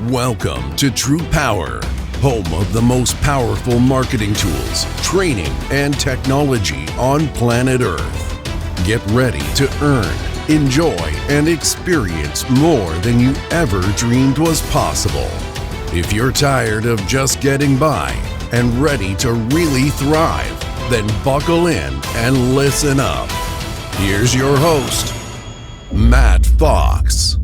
Welcome to TruPowur, home of the most powerful marketing tools, training, and technology on planet Earth. Get ready to earn, enjoy, and experience more than you ever dreamed was possible. If you're tired of just getting by and ready to really thrive, then buckle in and listen up. Here's your host, Matt Fox.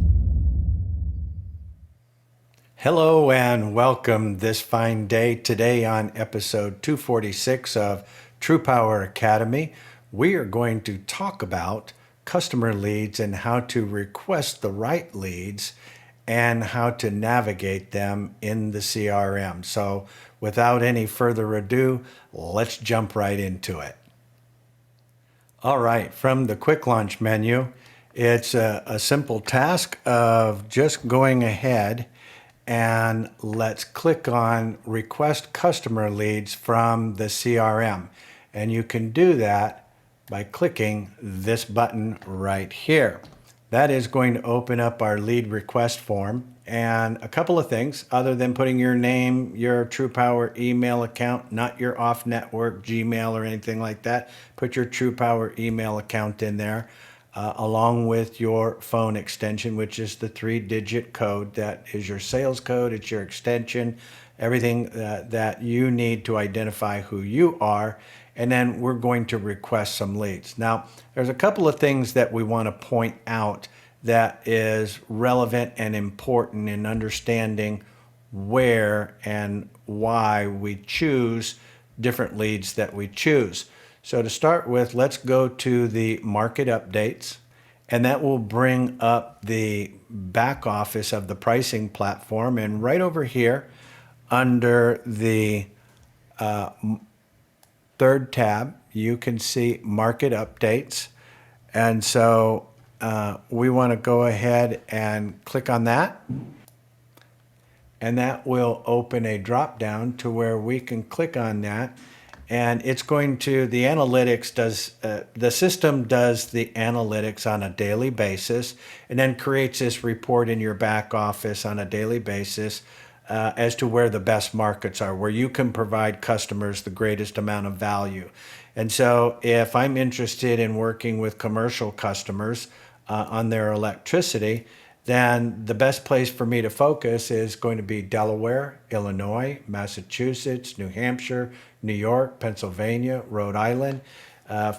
Hello and welcome this fine day. Today on episode 246 of TruPowur Academy, we are going to talk about customer leads and how to request the right leads and how to navigate them in the CRM. So without any further ado, let's jump right into it. All right, from the quick launch menu, it's a simple task of just going ahead and let's click on request customer leads from the CRM. And you can do that by clicking this button right here. That is going to open up our lead request form. And a couple of things, other than putting your name, your TruPowur email account, not your off-network Gmail or anything like that. Put your TruPowur email account in there. Along with your phone extension, which is the 3-digit code that is your sales code, it's your extension, everything that you need to identify who you are. And then we're going to request some leads. Now, there's a couple of things that we want to point out that is relevant and important in understanding where and why we choose different leads that we choose. So to start with, let's go to the market updates, and that will bring up the back office of the pricing platform. And right over here under the third tab, you can see market updates. And so we want to go ahead and click on that. And that will open a drop down to where we can click on that. And it's going to, the analytics does, the system does the analytics on a daily basis and then creates this report in your back office on a daily basis as to where the best markets are, where you can provide customers the greatest amount of value. And so if I'm interested in working with commercial customers on their electricity, then the best place for me to focus is going to be Delaware, Illinois, Massachusetts, New Hampshire, New York, Pennsylvania, Rhode Island,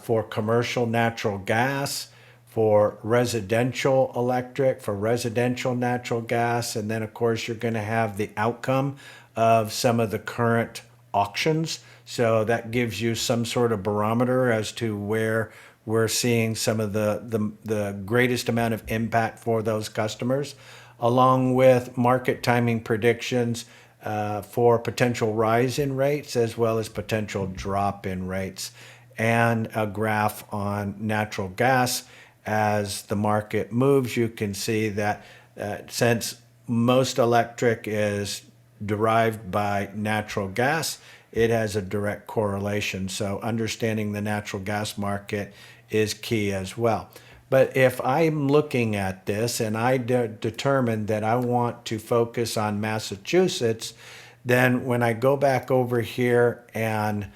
for commercial natural gas, for residential electric, for residential natural gas, and then of course you're going to have the outcome of some of the current auctions. So that gives you some sort of barometer as to where we're seeing some of the greatest amount of impact for those customers, along with market timing predictions for potential rise in rates as well as potential drop in rates, and a graph on natural gas. As the market moves, you can see that since most electric is derived by natural gas, it has a direct correlation. So understanding the natural gas market is key as well. But if I'm looking at this and I determine that I want to focus on Massachusetts, then when I go back over here and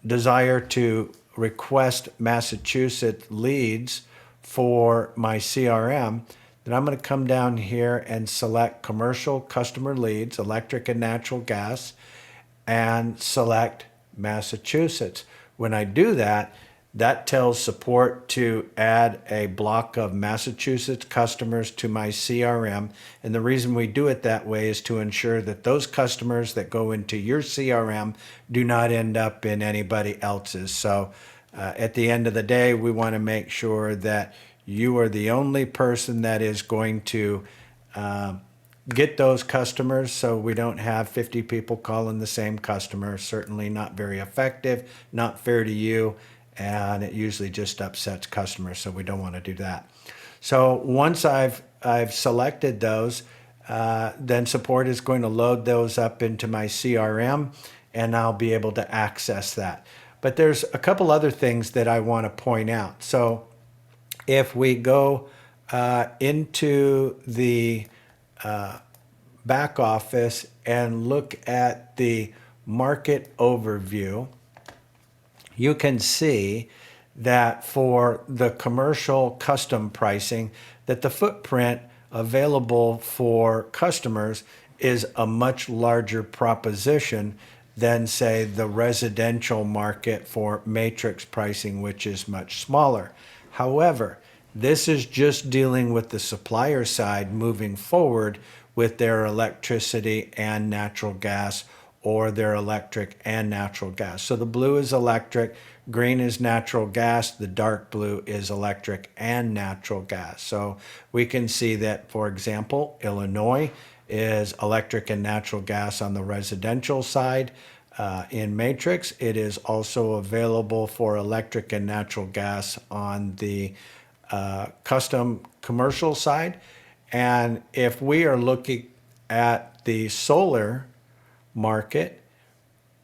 desire to request Massachusetts leads for my CRM, then I'm going to come down here and select commercial customer leads, electric and natural gas, and select Massachusetts. When I do that, that tells support to add a block of Massachusetts customers to my CRM. And the reason we do it that way is to ensure that those customers that go into your CRM do not end up in anybody else's. So at the end of the day, we want to make sure that you are the only person that is going to get those customers, so we don't have 50 people calling the same customer. Certainly not very effective, not fair to you, and it usually just upsets customers, so we don't want to do that. So once I've selected those, then support is going to load those up into my CRM, and I'll be able to access that. But there's a couple other things that I want to point out. So if we go into the back office and look at the market overview, you can see that for the commercial custom pricing, that the footprint available for customers is a much larger proposition than, say, the residential market for matrix pricing, which is much smaller. However, this is just dealing with the supplier side moving forward with their electricity and natural gas, or their electric and natural gas. So the blue is electric, green is natural gas, the dark blue is electric and natural gas. So we can see that, for example, Illinois is electric and natural gas on the residential side. In matrix, it is also available for electric and natural gas on the custom commercial side. And if we are looking at the solar market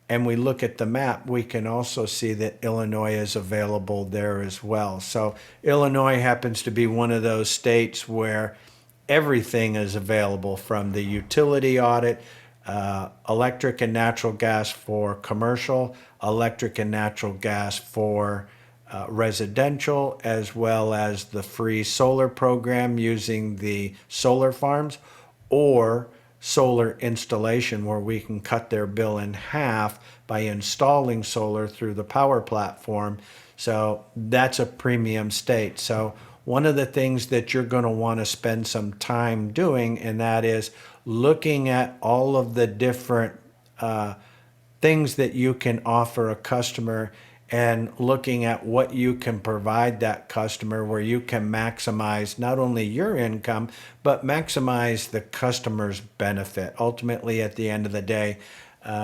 and we look at the map, we can also see that Illinois is available there as well. So Illinois happens to be one of those states where everything is available, from the utility audit, electric and natural gas for commercial, electric and natural gas for residential, as well as the free solar program using the solar farms, or solar installation, where we can cut their bill in half by installing solar through the Power platform. So that's a premium state. So one of the things that you're going to want to spend some time doing, and that is looking at all of the different things that you can offer a customer, and looking at what you can provide that customer, where you can maximize not only your income, but maximize the customer's benefit. Ultimately, at the end of the day,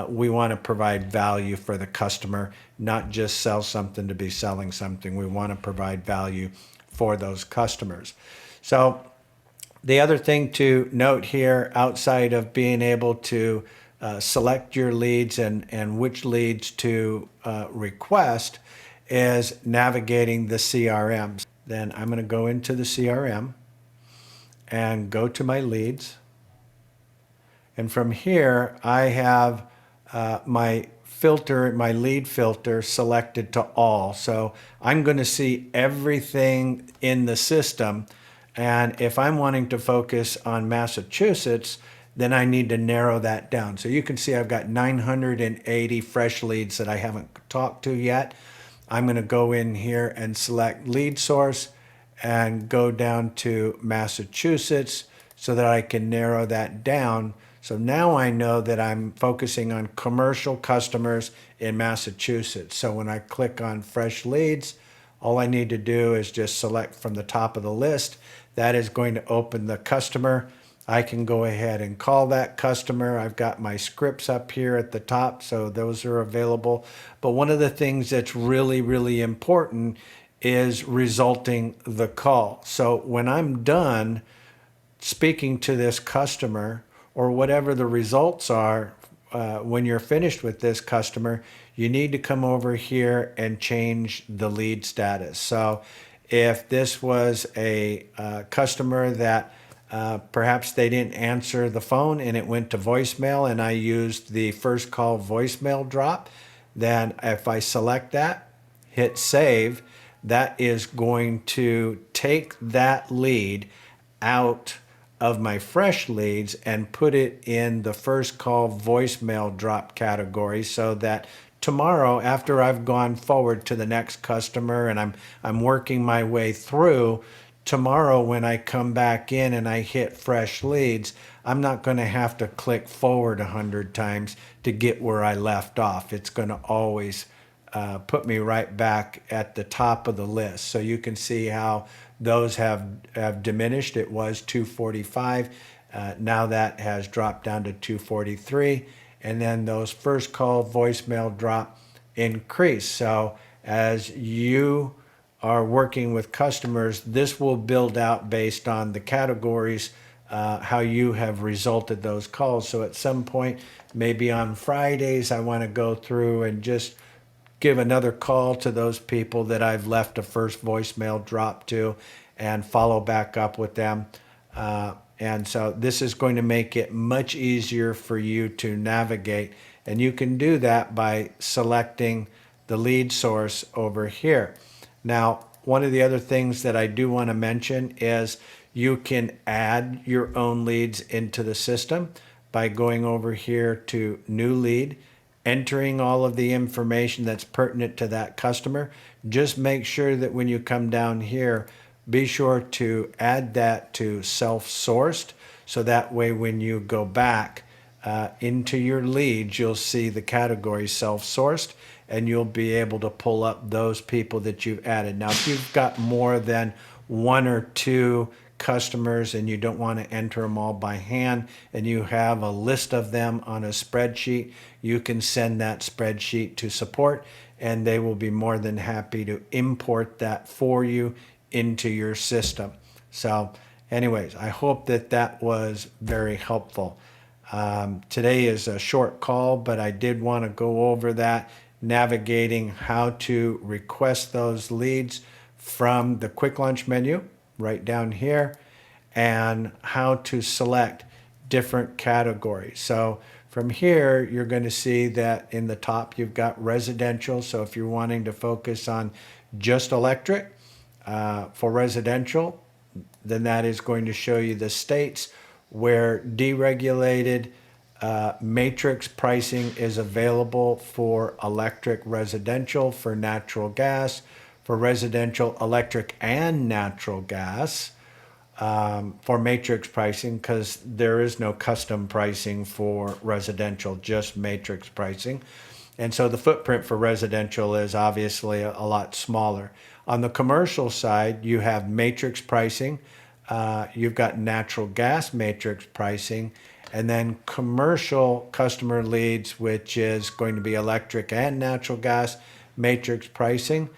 we want to provide value for the customer, not just sell something to be selling something. We want to provide value for those customers. So the other thing to note here, outside of being able to select your leads and which leads to request, is navigating the CRMs. Then I'm going to go into the CRM and go to my leads. And from here, I have my filter, my lead filter selected to all. So I'm going to see everything in the system. And if I'm wanting to focus on Massachusetts, then I need to narrow that down. So you can see I've got 980 fresh leads that I haven't talked to yet. I'm going to go in here and select lead source and go down to Massachusetts so that I can narrow that down. So now I know that I'm focusing on commercial customers in Massachusetts. So when I click on fresh leads, all I need to do is just select from the top of the list. That is going to open the customer. I can go ahead and call that customer. I've got my scripts up here at the top, so those are available. But one of the things that's really, really important is resulting the call. So when I'm done speaking to this customer, or whatever the results are, when you're finished with this customer, you need to come over here and change the lead status. So if this was a customer that perhaps they didn't answer the phone and it went to voicemail, and I used the first call voicemail drop, then if I select that, hit save, that is going to take that lead out of my fresh leads and put it in the first call voicemail drop category, so that tomorrow, after I've gone forward to the next customer and I'm working my way through, tomorrow when I come back in and I hit fresh leads, I'm not going to have to click forward 100 times to get where I left off. It's going to always put me right back at the top of the list. So you can see how those have diminished. It was 245. Now that has dropped down to 243. And then those first call voicemail drop increase. So as you are working with customers, this will build out based on the categories, how you have resulted those calls. So at some point, maybe on Fridays, I want to go through and just give another call to those people that I've left a first voicemail drop to and follow back up with them. And so this is going to make it much easier for you to navigate. And you can do that by selecting the lead source over here. Now, one of the other things that I do want to mention is you can add your own leads into the system by going over here to New Lead, entering all of the information that's pertinent to that customer. Just make sure that when you come down here, be sure to add that to self-sourced, so that way when you go back into your leads, you'll see the category self-sourced, and you'll be able to pull up those people that you've added. Now, if you've got more than one or two customers and you don't want to enter them all by hand, and you have a list of them on a spreadsheet, you can send that spreadsheet to support, and they will be more than happy to import that for you into your system. So anyways, I hope that that was very helpful. Today is a short call, but I did want to go over that, navigating how to request those leads from the quick launch menu right down here, and how to select different categories. So from here, you're going to see that in the top, you've got residential. So if you're wanting to focus on just electric for residential, then that is going to show you the states where deregulated matrix pricing is available for electric residential, for natural gas, for residential electric and natural gas, for matrix pricing, because there is no custom pricing for residential, just matrix pricing. And so the footprint for residential is obviously a lot smaller. On the commercial side, you have matrix pricing, you've got natural gas matrix pricing, and then commercial customer leads, which is going to be electric and natural gas matrix pricing,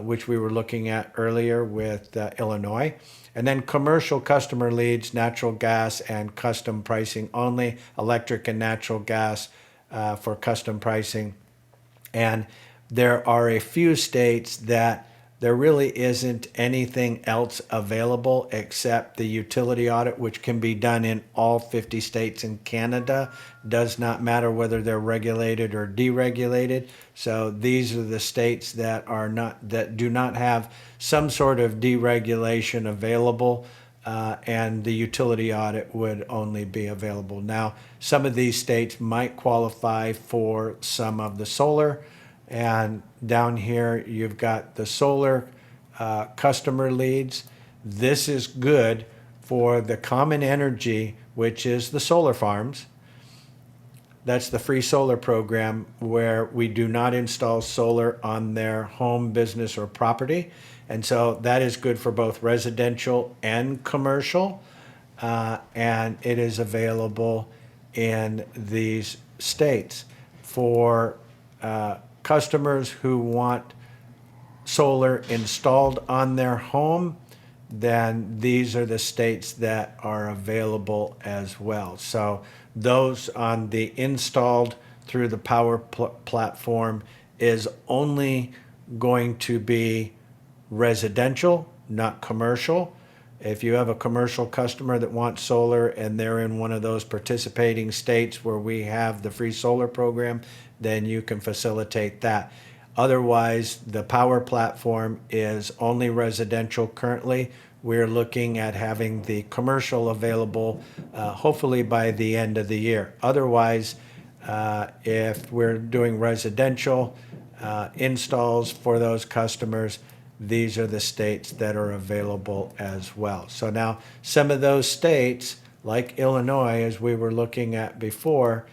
which we were looking at earlier with Illinois. And then commercial customer leads, natural gas and custom pricing only, electric and natural gas for custom pricing. And there are a few states that there really isn't anything else available except the utility audit, which can be done in all 50 states in Canada. Does not matter whether they're regulated or deregulated. So these are the states that do not have some sort of deregulation available, and the utility audit would only be available. Now, some of these states might qualify for some of the solar. And down here, you've got the solar customer leads. This is good for the common energy, which is the solar farms. That's the free solar program where we do not install solar on their home, business, or property. And so that is good for both residential and commercial. And it is available in these states. For customers who want solar installed on their home, then these are the states that are available as well. So those on the installed through the Power platform is only going to be residential, not commercial. If you have a commercial customer that wants solar and they're in one of those participating states where we have the free solar program, then you can facilitate that. Otherwise, the Power platform is only residential currently. We're looking at having the commercial available hopefully by the end of the year. Otherwise, if we're doing residential installs for those customers, these are the states that are available as well. So now some of those states, like Illinois, as we were looking at before,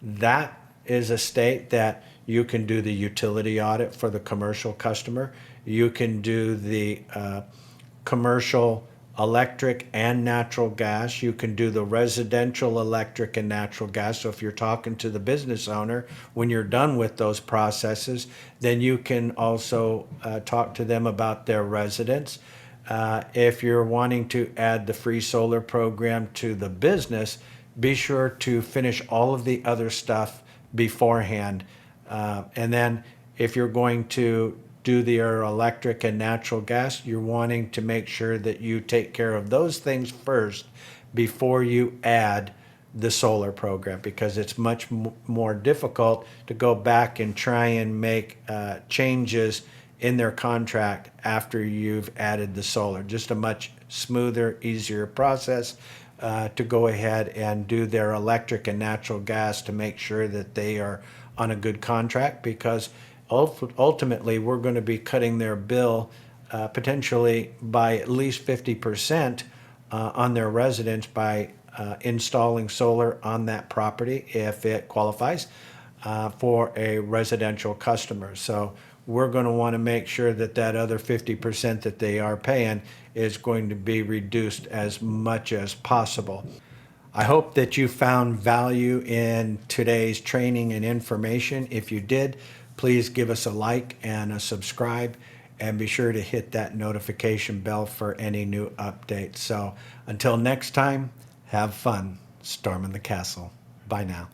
that is a state that you can do the utility audit for the commercial customer. You can do the commercial electric and natural gas. You can do the residential electric and natural gas. So if you're talking to the business owner, when you're done with those processes, then you can also talk to them about their residence. If you're wanting to add the free solar program to the business, be sure to finish all of the other stuff beforehand. And then if you're going to do their electric and natural gas, you're wanting to make sure that you take care of those things first before you add the solar program, because it's much more difficult to go back and try and make changes in their contract after you've added the solar. Just a much smoother, easier process to go ahead and do their electric and natural gas to make sure that they are on a good contract, because ultimately we're going to be cutting their bill potentially by at least 50% on their residence by installing solar on that property if it qualifies for a residential customer. So we're going to want to make sure that that other 50% that they are paying is going to be reduced as much as possible. I hope that you found value in today's training and information. If you did, please give us a like and a subscribe, and be sure to hit that notification bell for any new updates. So until next time, have fun storming the castle. Bye now.